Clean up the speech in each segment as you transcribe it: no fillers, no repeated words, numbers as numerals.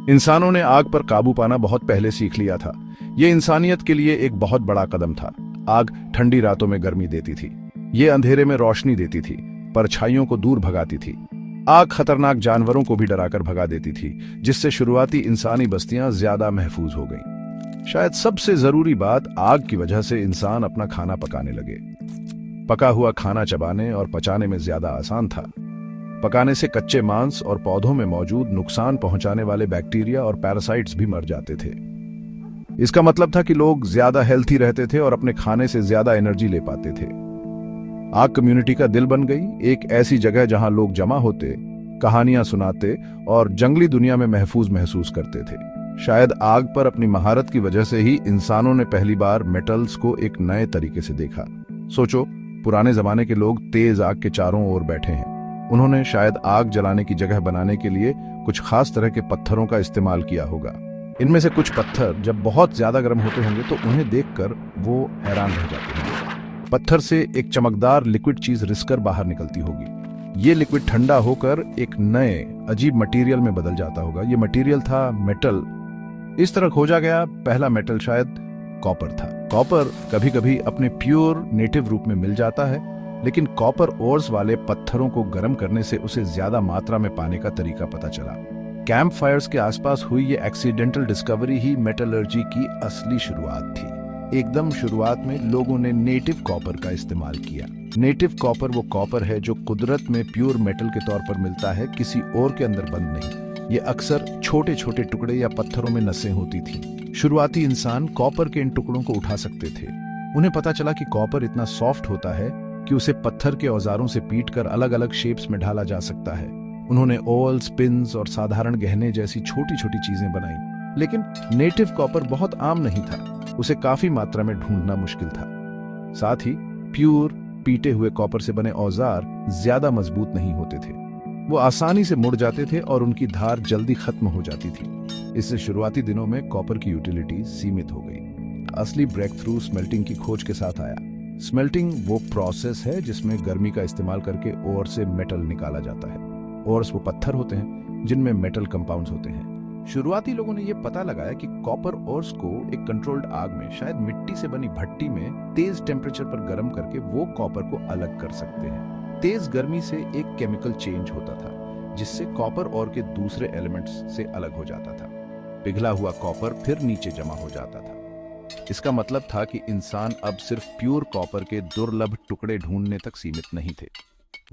इंसानों ने आग पर काबू पाना बहुत पहले सीख लिया था। ये इंसानियत के लिए एक बहुत बड़ा कदम था। आग ठंडी रातों में गर्मी देती थी, ये अंधेरे में रोशनी देती थी, परछाइयों को दूर भगाती थी। आग खतरनाक जानवरों को भी डराकर भगा देती थी, जिससे शुरुआती इंसानी बस्तियां ज्यादा महफूज हो गईं। शायद सबसे जरूरी बात, आग की वजह से इंसान अपना खाना पकाने लगे। पका हुआ खाना चबाने और पचाने में ज्यादा आसान था। पकाने से कच्चे मांस और पौधों में मौजूद नुकसान पहुंचाने वाले बैक्टीरिया और पैरासाइट्स भी मर जाते थे। इसका मतलब था कि लोग ज्यादा हेल्थी रहते थे और अपने खाने से ज्यादा एनर्जी ले पाते थे। आग कम्युनिटी का दिल बन गई, एक ऐसी जगह जहां लोग जमा होते, कहानियां सुनाते और जंगली दुनिया में महफूज महसूस करते थे। शायद आग पर अपनी महारत की वजह से ही इंसानों ने पहली बार मेटल्स को एक नए तरीके से देखा। सोचो, पुराने जमाने के लोग तेज आग के चारों ओर बैठे हैं। उन्होंने शायद आग जलाने की जगह बनाने के लिए कुछ खास तरह के पत्थरों का इस्तेमाल किया होगा। इनमें से कुछ पत्थर जब बहुत ज्यादा गर्म होते होंगे तो उन्हें देखकर वो हैरान रह जाते होंगे। पत्थर से एक चमकदार लिक्विड चीज रिसकर बाहर निकलती होगी। ये लिक्विड ठंडा होकर एक नए अजीब मटेरियल में बदल जाता होगा। ये मटेरियल था मेटल। इस तरह खोजा गया पहला मेटल शायद कॉपर था। कॉपर कभी कभी अपने प्योर नेटिव रूप में मिल जाता है, लेकिन कॉपर ओर्स वाले पत्थरों को गर्म करने से उसे ज्यादा मात्रा में पाने का तरीका पता चला। कैंप फायर्स के आसपास हुई ये एक्सीडेंटल डिस्कवरी ही मेटलर्जी की असली शुरुआत थी। एकदम शुरुआत में लोगों ने नेटिव कॉपर का इस्तेमाल किया। नेटिव कॉपर वो कॉपर है जो कुदरत में प्योर मेटल के तौर पर मिलता है, किसी और के अंदर बंद नहीं। ये अक्सर छोटे छोटे टुकड़े या पत्थरों में नसें होती थी। शुरुआती इंसान कॉपर के इन टुकड़ों को उठा सकते थे। उन्हें पता चला कि कॉपर इतना सॉफ्ट होता है कि उसे पत्थर के औजारों से पीटकर अलग अलग शेप्स में ढाला जा सकता है। उन्होंने ओवल्स, पिन्स और साधारण गहने जैसी छोटी छोटी चीजें बनाई। लेकिन नेटिव कॉपर बहुत आम नहीं था, उसे काफी मात्रा में ढूंढना मुश्किल था। साथ ही प्योर पीटे हुए कॉपर से बने औजार ज्यादा मजबूत नहीं होते थे। वो आसानी से मुड़ जाते थे और उनकी धार जल्दी खत्म हो जाती थी। इससे शुरुआती दिनों में कॉपर की यूटिलिटी सीमित हो गई। असली ब्रेक थ्रू स्मेल्टिंग की खोज के साथ आया। स्मेल्टिंग वो प्रोसेस है जिसमें गर्मी का इस्तेमाल करके ओर से मेटल निकाला जाता है। ओर्स वो पत्थर होते हैं जिनमें मेटल कंपाउंड्स होते हैं। शुरुआती लोगों ने यह पता लगाया कि कॉपर ओर्स को एक कंट्रोल्ड आग में, शायद मिट्टी से बनी भट्टी में तेज टेम्परेचर पर गर्म करके वो कॉपर को अलग कर सकते हैं। तेज गर्मी से एक केमिकल चेंज होता था जिससे कॉपर ओर के दूसरे एलिमेंट्स से अलग हो जाता था। पिघला हुआ कॉपर फिर नीचे जमा हो जाता था। इसका मतलब था कि इंसान अब सिर्फ प्योर कॉपर के दुर्लभ टुकड़े ढूंढने तक सीमित नहीं थे।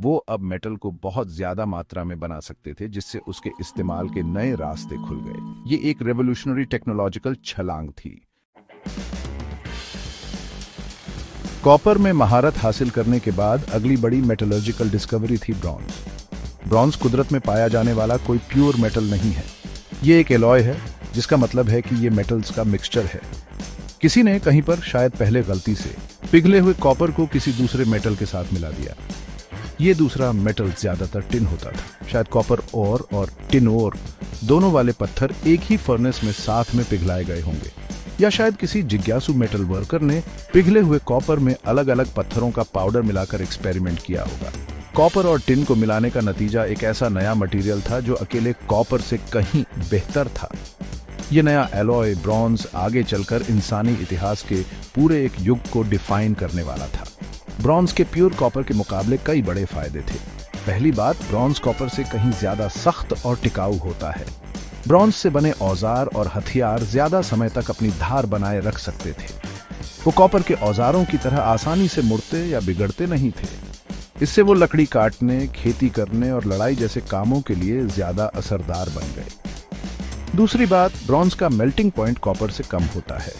वो अब मेटल को बहुत ज्यादा मात्रा में बना सकते थे, जिससे उसके इस्तेमाल के नए रास्ते खुल गए। ये एक रेवोल्यूशनरी टेक्नोलॉजिकल छलांग थी। कॉपर में महारत हासिल करने के बाद अगली बड़ी मेटलर्जिकल डिस्कवरी थी ब्रॉन्ज। ब्रॉन्ज कुदरत में पाया जाने वाला कोई प्योर मेटल नहीं है। ये एक एलॉय है, जिसका मतलब है कि ये मेटल्स का मिक्सचर है। किसी ने कहीं पर शायद पहले गलती से पिघले हुए कॉपर को किसी दूसरे मेटल के साथ मिला दिया। ये दूसरा मेटल ज्यादातर टिन होता था। शायद कॉपर ओर और टिन ओर दोनों वाले पत्थर एक ही फर्नेस में साथ में पिघलाए गए होंगे, या शायद किसी जिज्ञासु मेटल वर्कर ने पिघले हुए कॉपर में अलग अलग पत्थरों का पाउडर मिलाकर एक्सपेरिमेंट किया होगा। कॉपर और टिन को मिलाने का नतीजा एक ऐसा नया मटेरियल था जो अकेले कॉपर से कहीं बेहतर था। ये नया एलॉय ब्रॉन्ज आगे चलकर इंसानी इतिहास के पूरे एक युग को डिफाइन करने वाला था। ब्रॉन्ज के प्योर कॉपर के मुकाबले कई बड़े फायदे थे। पहली बात, ब्रॉन्ज कॉपर से कहीं ज्यादा सख्त और टिकाऊ होता है। ब्रॉन्ज से बने औजार और हथियार ज्यादा समय तक अपनी धार बनाए रख सकते थे। वो कॉपर के औजारों की तरह आसानी से मुड़ते या बिगड़ते नहीं थे। इससे वो लकड़ी काटने, खेती करने और लड़ाई जैसे कामों के लिए ज्यादा असरदार बन गए। दूसरी बात, ब्रॉन्ज का मेल्टिंग पॉइंट कॉपर से कम होता है।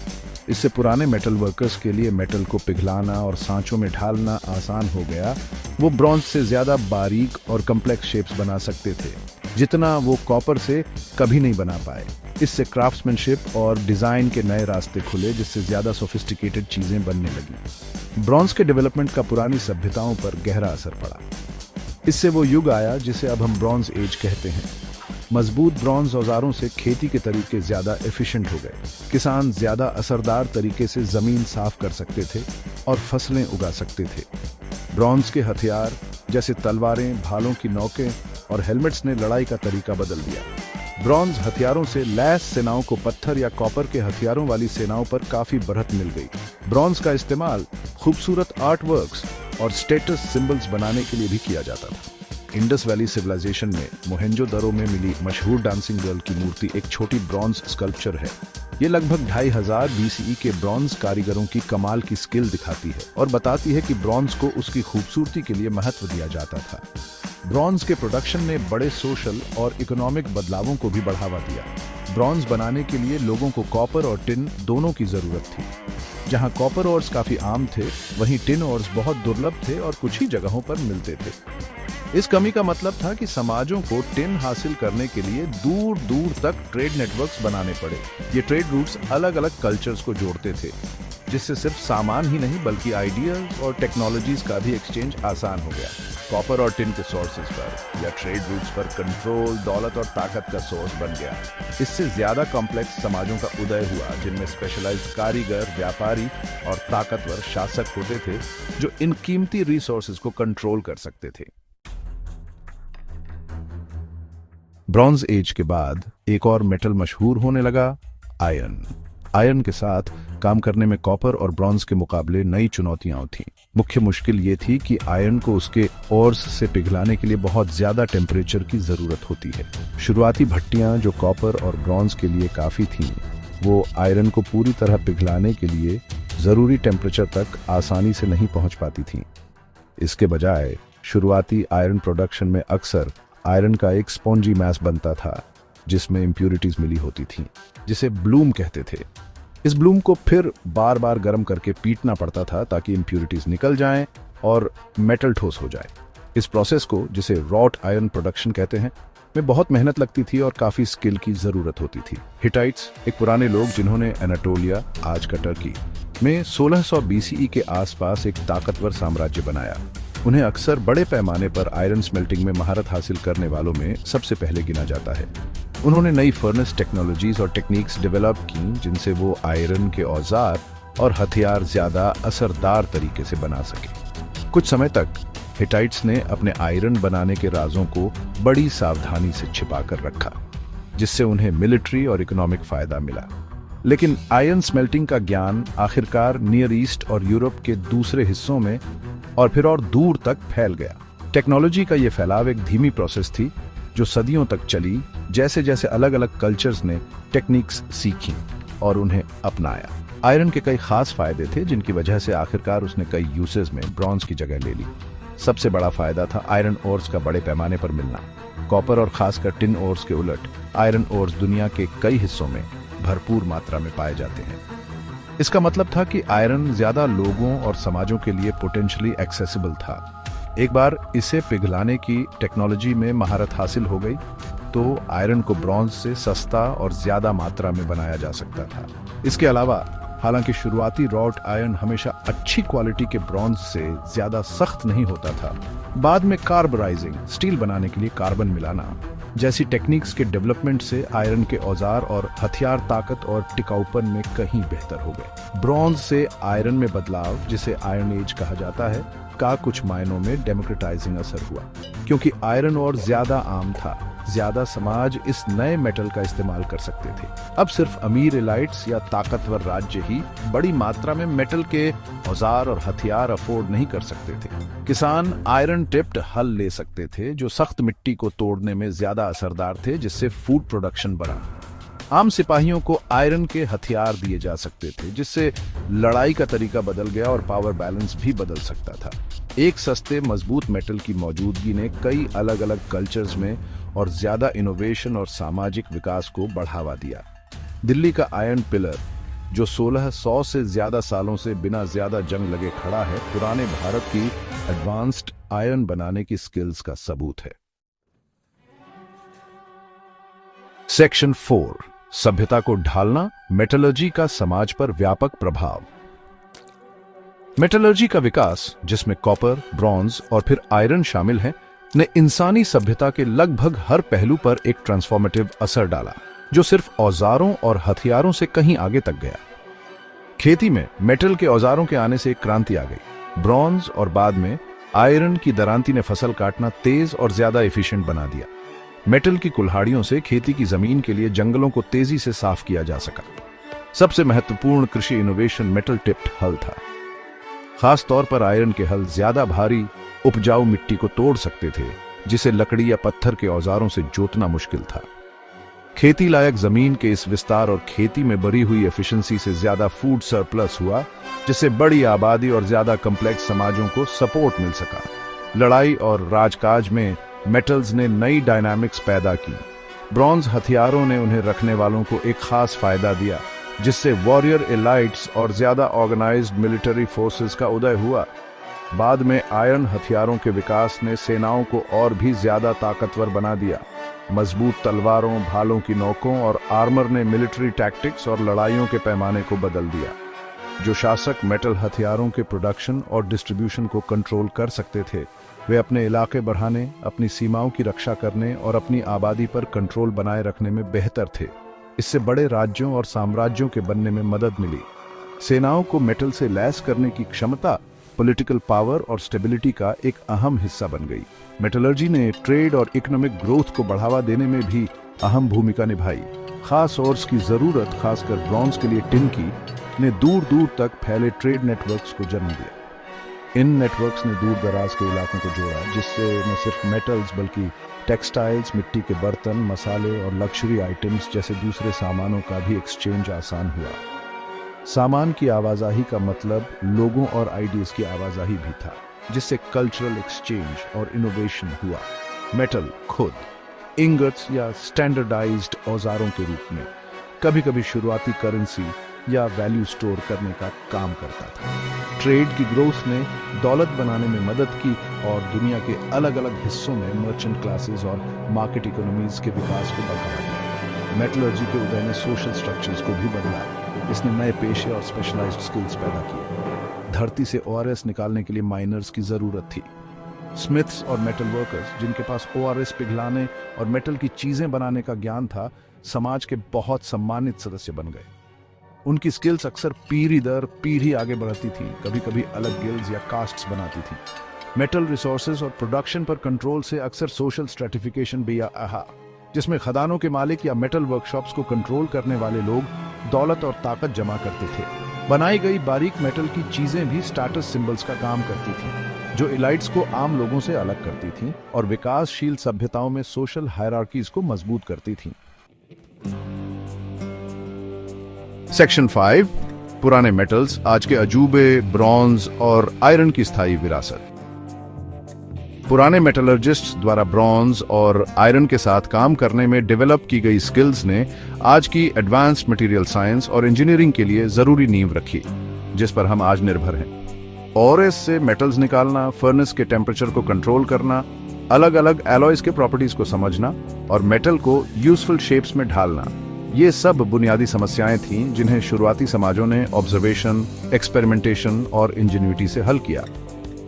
इससे पुराने मेटल वर्कर्स के लिए मेटल को पिघलाना और सांचों में ढालना आसान हो गया। वो ब्रॉन्ज से ज्यादा बारीक और कम्प्लेक्स शेप्स बना सकते थे, जितना वो कॉपर से कभी नहीं बना पाए। इससे क्राफ्ट्समैनशिप और डिजाइन के नए रास्ते खुले, जिससे ज्यादा सोफिस्टिकेटेड चीजें बनने लगी। ब्रॉन्ज के डेवलपमेंट का पुरानी सभ्यताओं पर गहरा असर पड़ा। इससे वो युग आया जिसे अब हम ब्रॉन्ज एज कहते हैं। मजबूत ब्रॉन्ज औजारों से खेती के तरीके ज्यादा एफिशिएंट हो गए। किसान ज्यादा असरदार तरीके से जमीन साफ कर सकते थे और फसलें उगा सकते थे। ब्रॉन्ज के हथियार जैसे तलवारें, भालों की नोकें और हेलमेट्स ने लड़ाई का तरीका बदल दिया। ब्रॉन्ज हथियारों से लैस सेनाओं को पत्थर या कॉपर के हथियारों वाली सेनाओं पर काफी बढ़त मिल गई। ब्रॉन्ज का इस्तेमाल खूबसूरत आर्ट वर्क्स और स्टेटस सिंबल्स बनाने के लिए भी किया जाता था। इंडस वैली सिविलाइजेशन में मोहेंजोदड़ो में मिली मशहूर डांसिंग गर्ल की मूर्ति एक छोटी ब्रॉन्ज स्कल्पचर है। ये लगभग 2500 BCE के ब्रॉन्ज कारीगरों की कमाल की स्किल दिखाती है और बताती है कि ब्रॉन्ज को उसकी खूबसूरती के लिए महत्व दिया जाता था। ब्रॉन्ज के प्रोडक्शन ने बड़े सोशल और इकोनॉमिक बदलावों को भी बढ़ावा दिया। ब्रॉन्ज बनाने के लिए लोगों को कॉपर और टिन दोनों की जरूरत थी। जहां कॉपर ओर्स काफी आम थे, वहीं टिन ओर्स बहुत दुर्लभ थे और कुछ ही जगहों पर मिलते थे। इस कमी का मतलब था कि समाजों को टिन हासिल करने के लिए दूर दूर तक ट्रेड नेटवर्क्स बनाने पड़े। ये ट्रेड रूट्स अलग अलग कल्चर्स को जोड़ते थे, जिससे सिर्फ सामान ही नहीं बल्कि आइडियाज और टेक्नोलॉजीज का भी एक्सचेंज आसान हो गया। कॉपर और टिन के सोर्सेज पर या ट्रेड रूट्स पर कंट्रोल, दौलत और ताकत का सोर्स बन गया। इससे ज्यादा कॉम्प्लेक्स समाजों का उदय हुआ, जिनमें स्पेशलाइज्ड कारीगर, व्यापारी और ताकतवर शासक होते थे जो इन कीमती रिसोर्सेज को कंट्रोल कर सकते थे। ब्रॉन्ज एज के बाद एक और मेटल मशहूर होने लगा, आयरन। आयरन के साथ काम करने में कॉपर और ब्रॉन्ज के मुकाबले नई चुनौतियां थीं। मुख्य मुश्किल ये थी कि आयरन को उसके ओर्स से पिघलाने के लिए बहुत ज्यादा टेम्परेचर की जरूरत होती है। शुरुआती भट्टियां जो कॉपर और ब्रॉन्ज के लिए काफी थीं, वो आयरन को पूरी तरह पिघलाने के लिए जरूरी टेम्परेचर तक आसानी से नहीं पहुंच पाती थीं। इसके बजाय शुरुआती आयरन प्रोडक्शन में अक्सर आयरन का एक स्पॉन्जी मैस बनता था, जिसमें इम्प्यूरिटीज मिली होती थीं, जिसे ब्लूम कहते थे। इस ब्लूम को फिर बार बार गर्म करके पीटना पड़ता था ताकि इम्प्यूरिटीज निकल जाएं और मेटल ठोस हो जाए। इस प्रोसेस को, जिसे रॉट आयरन प्रोडक्शन कहते हैं, में बहुत मेहनत लगती थी और काफी स्किल की जरूरत होती थी। हिटाइट्स एक पुराने लोग जिन्होंने एनाटोलिया, आज का टर्की, में 1600 BCE के आसपास एक ताकतवर साम्राज्य बनाया। उन्हें अक्सर बड़े पैमाने पर आयरन स्मेल्टिंग में महारत हासिल करने वालों में सबसे पहले गिना जाता है। उन्होंने नई फर्नेस टेक्नोलॉजीज और टेक्निक्स डेवलप की, जिनसे वो आयरन के औजार और हथियार ज्यादा असरदार तरीके से बना सके। कुछ समय तक हिटाइट्स ने अपने आयरन बनाने के राजों को बड़ी सावधानी से छिपा कर रखा, जिससे उन्हें मिलिट्री और इकोनॉमिक फायदा मिला। लेकिन आयरन स्मेल्टिंग का ज्ञान आखिरकार नियर ईस्ट और यूरोप के दूसरे हिस्सों में और फिर और दूर तक फैल गया। टेक्नोलॉजी का यह फैलाव एक धीमी प्रोसेस थी जो सदियों तक चली, जैसे जैसे अलग अलग कल्चर्स ने टेक्निक्स सीखी और उन्हें अपनाया। आयरन के कई खास फायदे थे, जिनकी वजह से आखिरकार उसने कई यूसेस में ब्रॉन्ज की जगह ले ली। सबसे बड़ा फायदा था आयरन ओर्स का बड़े पैमाने पर मिलना। कॉपर और खासकर टिन ओर्स के उलट आयरन ओर्स दुनिया के कई हिस्सों में भरपूर मात्रा में पाए जाते हैं। इसका मतलब था कि आयरन ज्यादा लोगों और समाजों के लिए पोटेंशियली एक्सेसिबल था। एक बार इसे पिघलाने की टेक्नोलॉजी में महारत हासिल हो गई तो आयरन को ब्रॉन्ज से सस्ता और ज्यादा मात्रा में बनाया जा सकता था। इसके अलावा हालांकि शुरुआती रॉट आयरन हमेशा अच्छी क्वालिटी के ब्रॉन्ज से ज्यादा सख्त नहीं होता था, बाद में कार्बराइजिंग, स्टील बनाने के लिए कार्बन मिलाना जैसी टेक्निक्स के डेवलपमेंट से आयरन के औजार और हथियार ताकत और टिकाऊपन में कहीं बेहतर हो गए। ब्रॉन्ज से आयरन में बदलाव, जिसे आयरन एज कहा जाता है, का कुछ मायनों में डेमोक्रेटाइजिंग असर हुआ। क्योंकि आयरन और ज्यादा आम था, ज्यादा समाज इस नए मेटल का इस्तेमाल कर सकते थे। अब सिर्फ अमीर एलाइट्स या ताकतवर राज्य ही बड़ी मात्रा में मेटल के औजार और हथियार अफोर्ड नहीं कर सकते थे। किसान आयरन टिप्ड हल ले सकते थे जो सख्त मिट्टी को तोड़ने में ज्यादा असरदार थे, जिससे फूड प्रोडक्शन बढ़ा। आम सिपाहियों को आयरन के हथियार दिए जा सकते थे, जिससे लड़ाई का तरीका बदल गया और पावर बैलेंस भी बदल सकता था। एक सस्ते मजबूत मेटल की मौजूदगी ने कई अलग अलग कल्चर्स में और ज्यादा इनोवेशन और सामाजिक विकास को बढ़ावा दिया। दिल्ली का आयरन पिलर, जो 1600 से ज्यादा सालों से बिना ज्यादा जंग लगे खड़ा है, पुराने भारत की एडवांस्ड आयरन बनाने की स्किल्स का सबूत है। सेक्शन 4, सभ्यता को ढालना, मेटलर्जी का समाज पर व्यापक प्रभाव। मेटलर्जी का विकास, जिसमें कॉपर, ब्रॉन्ज और फिर आयरन शामिल है, ने इंसानी सभ्यता के लगभग हर पहलू पर एक ट्रांसफॉर्मेटिव असर डाला, जो सिर्फ औजारों और हथियारों से कहीं आगे तक गया। खेती में मेटल के औजारों के आने से एक क्रांति आ गई। ब्रॉन्ज और बाद में आयरन की दरांती ने फसल काटना तेज और ज्यादा एफिशिएंट बना दिया। मेटल की कुल्हाड़ियों से खेती की जमीन के लिए जंगलों को तेजी से साफ किया जा सका। सबसे महत्वपूर्ण कृषि इनोवेशन मेटल टिप्ड हल था। खास तौर पर आयरन के हल ज्यादा भारी उपजाऊ मिट्टी को तोड़ सकते थे, जिसे लकड़ी या पत्थर के औजारों से जोतना मुश्किल था। खेती लायक जमीन के इस विस्तार और खेती में बढ़ी हुई एफिशिएंसी से ज्यादा फूड सरप्लस हुआ, जिससे बड़ी आबादी और ज्यादा कॉम्प्लेक्स समाजों को सपोर्ट मिल सका। लड़ाई और राजकाज में मेटल्स ने नई डायनामिक्स पैदा की। ब्रॉन्ज हथियारों ने उन्हें रखने वालों को एक खास फायदा दिया, जिससे वॉरियर एलाइट्स और ज्यादा ऑर्गेनाइज्ड मिलिट्री फोर्सेस का उदय हुआ। बाद में आयरन हथियारों के विकास ने सेनाओं को और भी ज्यादा ताकतवर बना दिया। मजबूत तलवारों, भालों की नोकों और आर्मर ने मिलिट्री टैक्टिक्स और लड़ाइयों के पैमाने को बदल दिया। जो शासक मेटल हथियारों के प्रोडक्शन और डिस्ट्रीब्यूशन को कंट्रोल कर सकते थे, वे अपने इलाके बढ़ाने, अपनी सीमाओं की रक्षा करने और अपनी आबादी पर कंट्रोल बनाए रखने में बेहतर थे। इससे बड़े राज्यों और साम्राज्यों के बनने में मदद मिली। सेनाओं को मेटल से लैस करने की क्षमता पॉलिटिकल पावर और स्टेबिलिटी का एक अहम हिस्सा बन गई। मेटलर्जी ने ट्रेड और इकोनॉमिक ग्रोथ को बढ़ावा देने में भी अहम भूमिका निभाई। खास ओर्स की जरूरत, खासकर ब्रॉन्ज के लिए टिन की, ने दूर दूर तक फैले ट्रेड नेटवर्क्स को जन्म दिया। इन नेटवर्क्स ने दूर दराज के इलाकों को जोड़ा, जिससे न सिर्फ मेटल्स बल्कि टेक्सटाइल्स, मिट्टी के बर्तन, मसाले और लग्जरी आइटम्स जैसे दूसरे सामानों का भी एक्सचेंज आसान हुआ। सामान की आवाजाही का मतलब लोगों और आइडियाज की आवाजाही भी था, जिससे कल्चरल एक्सचेंज और इनोवेशन हुआ। मेटल खुद इंगट्स या स्टैंडर्डाइज्ड औजारों के रूप में कभी कभी शुरुआती करेंसी या वैल्यू स्टोर करने का काम करता था। ट्रेड की ग्रोथ ने दौलत बनाने में मदद की और दुनिया के अलग अलग हिस्सों में मर्चेंट क्लासेस और मार्केट इकोनॉमीज के विकास को बढ़ावा दिया। मेटलर्जी के उदय ने सोशल स्ट्रक्चर्स को भी बदला। इसने नए पेशे और स्पेशलाइज्ड स्किल्स पैदा किए। धरती से ओआरएस निकालने के लिए माइनर्स की जरूरत थी। स्मिथ्स और मेटल वर्कर्स, जिनके पास ओआरएस पिघलाने और मेटल की चीजें बनाने का ज्ञान था, समाज के बहुत सम्मानित सदस्य बन गए। उनकी स्किल्स अक्सर पीढ़ी दर पीढ़ी आगे बढ़ती थी, कभी कभी अलग गिल्ड्स या कास्ट्स बनाती थी। मेटल रिसोर्सेज और प्रोडक्शन पर कंट्रोल से अक्सर सोशल स्ट्रेटिफिकेशन भी आया, जिसमें खदानों के मालिक या मेटल वर्कशॉप्स को कंट्रोल करने वाले लोग दौलत और ताकत जमा करते थे। बनाई गई बारीक मेटल की चीजें भी स्टेटस सिंबल्स का काम करती थी, जो इलाइट्स को आम लोगों से अलग करती थीं और विकासशील सभ्यताओं में सोशल हायरार्कीज को मजबूत करती थीं। सेक्शन 5, पुराने मेटल्स, आज के अजूबे, ब्रॉन्ज और आयरन की स्थायी विरासत। पुराने मेटलर्जिस्ट्स द्वारा ब्रॉन्ज और आयरन के साथ काम करने में डेवलप की गई स्किल्स ने आज की एडवांस्ड मटेरियल साइंस और इंजीनियरिंग के लिए जरूरी नींव रखी, जिस पर हम आज निर्भर हैं। ओआरएस से मेटल्स निकालना, फर्नेस के टेम्परेचर को कंट्रोल करना, अलग अलग एलॉयज के प्रॉपर्टीज को समझना और मेटल को यूजफुल शेप्स में ढालना, ये सब बुनियादी समस्याएं थीं जिन्हें शुरुआती समाजों ने ऑब्जर्वेशन, एक्सपेरिमेंटेशन और इंजीन्यूटी से हल किया।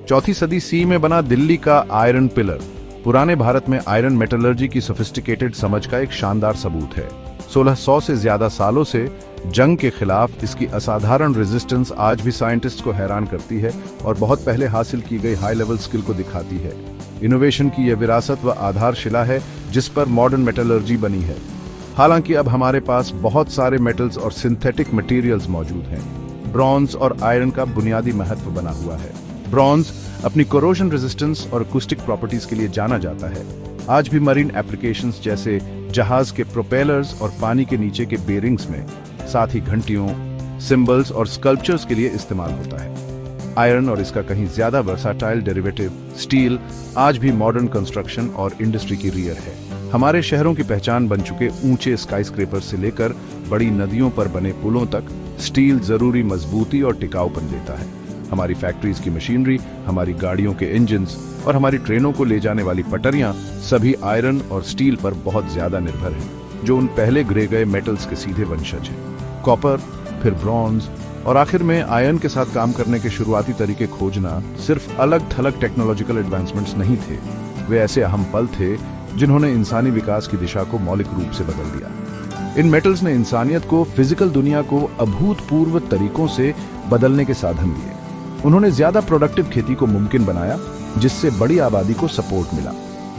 चौथी सदी सी में बना दिल्ली का आयरन पिलर पुराने भारत में आयरन मेटलर्जी की सोफिस्टिकेटेड समझ का एक शानदार सबूत है। 1600 से ज्यादा सालों से जंग के खिलाफ इसकी असाधारण रेजिस्टेंस आज भी साइंटिस्ट को हैरान करती है और बहुत पहले हासिल की गई हाई लेवल स्किल को दिखाती है। इनोवेशन की यह विरासत व आधारशिला है जिस पर मॉडर्न मेटलर्जी बनी है। हालांकि अब हमारे पास बहुत सारे मेटल्स और सिंथेटिक मटेरियल्स मौजूद हैं। ब्रॉन्ज और आयरन का बुनियादी महत्व बना हुआ है। ब्रॉन्ज अपनी कोरोजन रेजिस्टेंस और अकूस्टिक प्रॉपर्टीज के लिए जाना जाता है। आज भी मरीन एप्लीकेशंस जैसे जहाज के प्रोपेलर्स और पानी के नीचे के बेरिंग्स में, साथ ही घंटियों, सिंबल्स और स्कल्पचर्स के लिए इस्तेमाल होता है। आयरन और इसका कहीं ज्यादा वर्साटाइल डेरिवेटिव स्टील आज भी मॉडर्न कंस्ट्रक्शन और इंडस्ट्री की रियर है। हमारे शहरों की पहचान बन चुके ऊंचे स्काईस्क्रेपर से लेकर बड़ी नदियों पर बने पुलों तक स्टील जरूरी मजबूती और टिकाऊपन देता है। हमारी फैक्ट्रीज की मशीनरी, हमारी गाड़ियों के इंजन्स और हमारी ट्रेनों को ले जाने वाली पटरियां सभी आयरन और स्टील पर बहुत ज्यादा निर्भर हैं, जो उन पहले ग्रे गए मेटल्स के सीधे वंशज हैं। कॉपर, फिर ब्रॉन्ज और आखिर में आयरन के साथ काम करने के शुरुआती तरीके खोजना सिर्फ अलग थलग टेक्नोलॉजिकल एडवांसमेंट्स नहीं थे, वे ऐसे अहम पल थे जिन्होंने इंसानी विकास की दिशा को मौलिक रूप से बदल दिया। इन मेटल्स ने इंसानियत को फिजिकल दुनिया को अभूतपूर्व तरीकों से बदलने के साधन दिए। उन्होंने ज्यादा प्रोडक्टिव खेती को मुमकिन बनाया, जिससे बड़ी आबादी को सपोर्ट मिला।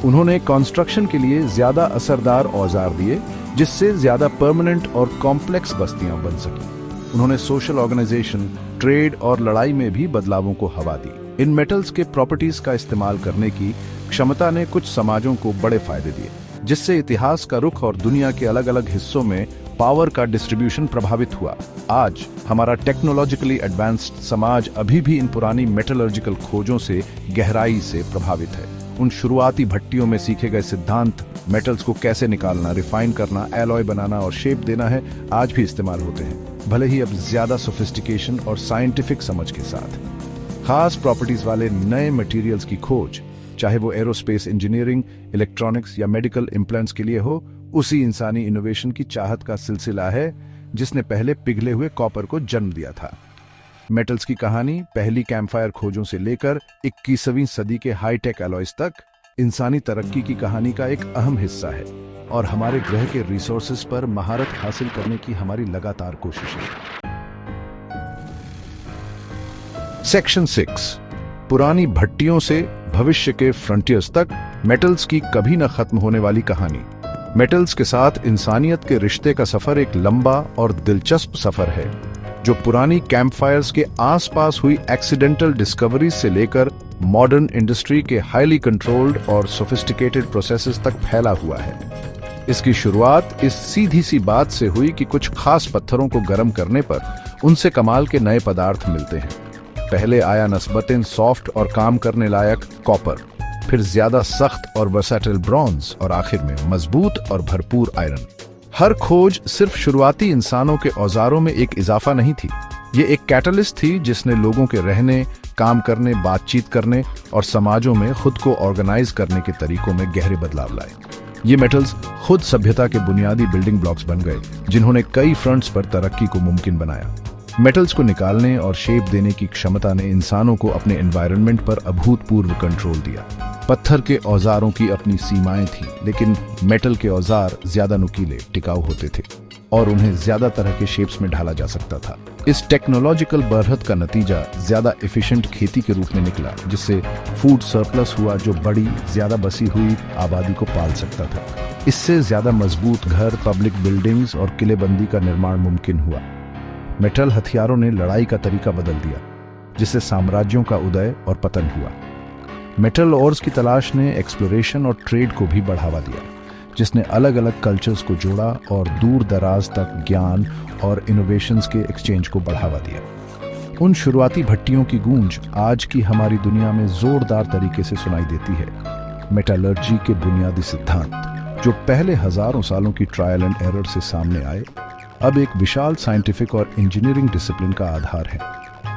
उन्होंने कंस्ट्रक्शन के लिए ज्यादा असरदार औजार दिए, जिससे ज्यादा परमानेंट और कॉम्प्लेक्स बस्तियां बन सकी। उन्होंने सोशल ऑर्गेनाइजेशन, ट्रेड और लड़ाई में भी बदलावों को हवा दी। इन मेटल्स के प्रॉपर्टीज का इस्तेमाल करने की क्षमता ने कुछ समाजों को बड़े फायदे दिए, जिससे इतिहास का रुख और दुनिया के अलग अलग हिस्सों में पावर का डिस्ट्रीब्यूशन प्रभावित हुआ। आज हमारा टेक्नोलॉजिकली एडवांस्ड समाज अभी भी इन पुरानी मेटलर्जिकल खोजों से गहराई से प्रभावित है। उन शुरुआती भट्टियों में सीखे गए सिद्धांत, मेटल्स को कैसे निकालना, रिफाइन करना, एलॉय बनाना और शेप देना है, आज भी इस्तेमाल होते हैं, भले ही अब ज्यादा सोफिस्टिकेशन और साइंटिफिक समझ के साथ। खास प्रॉपर्टीज वाले नए मटेरियल्स की खोज, चाहे वो एरोस्पेस इंजीनियरिंग, इलेक्ट्रॉनिक्स या मेडिकल इम्प्लांट्स के लिए हो, उसी इंसानी इनोवेशन की चाहत का सिलसिला है जिसने पहले पिघले हुए कॉपर को जन्म दिया था। मेटल्स की कहानी पहली कैंपफायर खोजों से लेकर 21वीं सदी के हाईटेक एलॉयज तक इंसानी तरक्की की कहानी का एक अहम हिस्सा है और हमारे ग्रह के रिसोर्सेज पर महारत हासिल करने की हमारी लगातार कोशिश है। सेक्शन 6, पुरानी भट्टियों से भविष्य के फ्रंटियर्स तक मेटल्स की कभी न खत्म होने वाली कहानी। मेटल्स के साथ इंसानियत के रिश्ते का सफर एक लंबा और दिलचस्प सफर है, जो पुरानी कैंपफायर्स के आसपास हुई एक्सीडेंटल डिस्कवरीज से लेकर मॉडर्न इंडस्ट्री के हाईली कंट्रोल्ड और सोफिस्टिकेटेड प्रोसेसेस तक फैला हुआ है। इसकी शुरुआत इस सीधी सी बात से हुई कि कुछ खास पत्थरों को गर्म करने पर उनसे कमाल के नए पदार्थ मिलते हैं। पहले आया नस्बतें सॉफ्ट और काम करने लायक कॉपर, फिर ज्यादा सख्त और वर्सैटाइल ब्रॉन्ज और आखिर में मजबूत और भरपूर आयरन। हर खोज सिर्फ शुरुआती इंसानों के औजारों में एक इजाफा नहीं थी, ये एक कैटलिस्ट थी जिसने लोगों के रहने, काम करने, बातचीत करने और समाजों में खुद को ऑर्गेनाइज करने के तरीकों में गहरे बदलाव लाए। ये मेटल्स खुद सभ्यता के बुनियादी बिल्डिंग ब्लॉक्स बन गए, जिन्होंने कई फ्रंट्स पर तरक्की को मुमकिन बनाया। मेटल्स को निकालने और शेप देने की क्षमता ने इंसानों को अपने एनवायरनमेंट पर अभूतपूर्व कंट्रोल दिया। पत्थर के औजारों की अपनी सीमाएं थी, लेकिन मेटल के औजार ज्यादा नुकीले, टिकाऊ होते थे और उन्हें ज्यादा तरह के शेप्स में ढाला जा सकता था। इस टेक्नोलॉजिकल बढ़त का नतीजा ज्यादा एफिशिएंट खेती के रूप में निकला, जिससे फूड सरप्लस हुआ जो बड़ी, ज्यादा बसी हुई आबादी को पाल सकता था। इससे ज्यादा मजबूत घर, पब्लिक बिल्डिंग्स और किलेबंदी का निर्माण मुमकिन हुआ। मेटल हथियारों ने लड़ाई का तरीका बदल दिया, जिससे साम्राज्यों का उदय और पतन हुआ। मेटल ओर्स की तलाश ने एक्सप्लोरेशन और ट्रेड को भी बढ़ावा दिया, जिसने अलग अलग कल्चर्स को जोड़ा और दूर दराज तक ज्ञान और इनोवेशंस के एक्सचेंज को बढ़ावा दिया। उन शुरुआती भट्टियों की गूंज आज की हमारी दुनिया में जोरदार तरीके से सुनाई देती है। मेटलर्जी के बुनियादी सिद्धांत, जो पहले हजारों सालों की ट्रायल एंड एरर से सामने आए, अब एक विशाल साइंटिफिक और इंजीनियरिंग डिसिप्लिन का आधार है।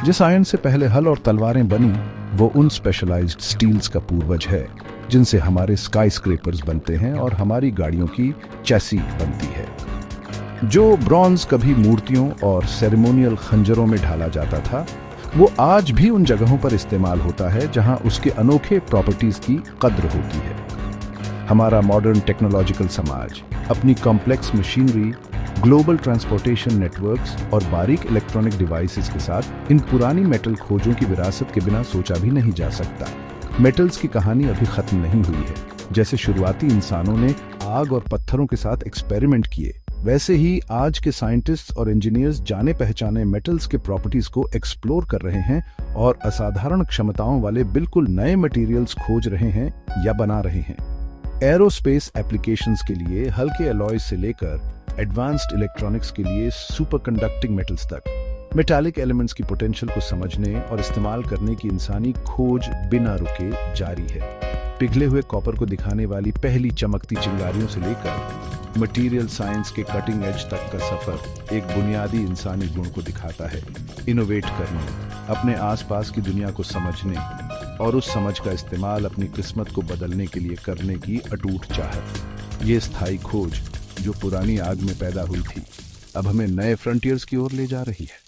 जिस आयरन से पहले हल और तलवारें बनी, वो उन स्पेशलाइज्ड स्टील्स का पूर्वज है जिनसे हमारे स्काई स्क्रेपर्स बनते हैं और हमारी गाड़ियों की चैसी बनती है। जो ब्रॉन्ज कभी मूर्तियों और सेरेमोनियल खंजरों में ढाला जाता था, वो आज भी उन जगहों पर इस्तेमाल होता है जहां उसके अनोखे प्रॉपर्टीज की कद्र होती है। हमारा मॉडर्न टेक्नोलॉजिकल समाज अपनी complex machinery, global transportation networks और बारीक इलेक्ट्रॉनिक डिवाइसेस के साथ इन पुरानी मेटल खोजों की विरासत के बिना सोचा भी नहीं जा सकता। मेटल्स की कहानी अभी खत्म नहीं हुई है। जैसे शुरुआती इंसानों ने आग और पत्थरों के साथ एक्सपेरिमेंट किए, वैसे ही आज के साइंटिस्ट्स और इंजीनियर्स जाने पहचाने मेटल्स के प्रॉपर्टीज को एक्सप्लोर कर रहे हैं और असाधारण क्षमताओं वाले बिल्कुल नए मटेरियल्स खोज रहे हैं या बना रहे हैं। एरोस्पेस एप्लीकेशंस के लिए हल्के एलॉयज से लेकर एडवांस्ड इलेक्ट्रॉनिक्स के लिए सुपर कंडक्टिंग मेटल्स तक, मेटालिक एलिमेंट्स की पोटेंशियल को समझने और इस्तेमाल करने की इंसानी खोज बिना रुके जारी है। पिघले हुए कॉपर को दिखाने वाली पहली चमकती चिंगारियों से लेकर मटेरियल साइंस के कटिंग एज तक का सफर एक बुनियादी इंसानी गुण को दिखाता है। इनोवेट करने, अपने आसपास की दुनिया को समझने और उस समझ का इस्तेमाल अपनी किस्मत को बदलने के लिए करने की अटूट चाहत। ये स्थायी खोज जो पुरानी आग में पैदा हुई थी, अब हमें नए फ्रंटियर्स की ओर ले जा रही है।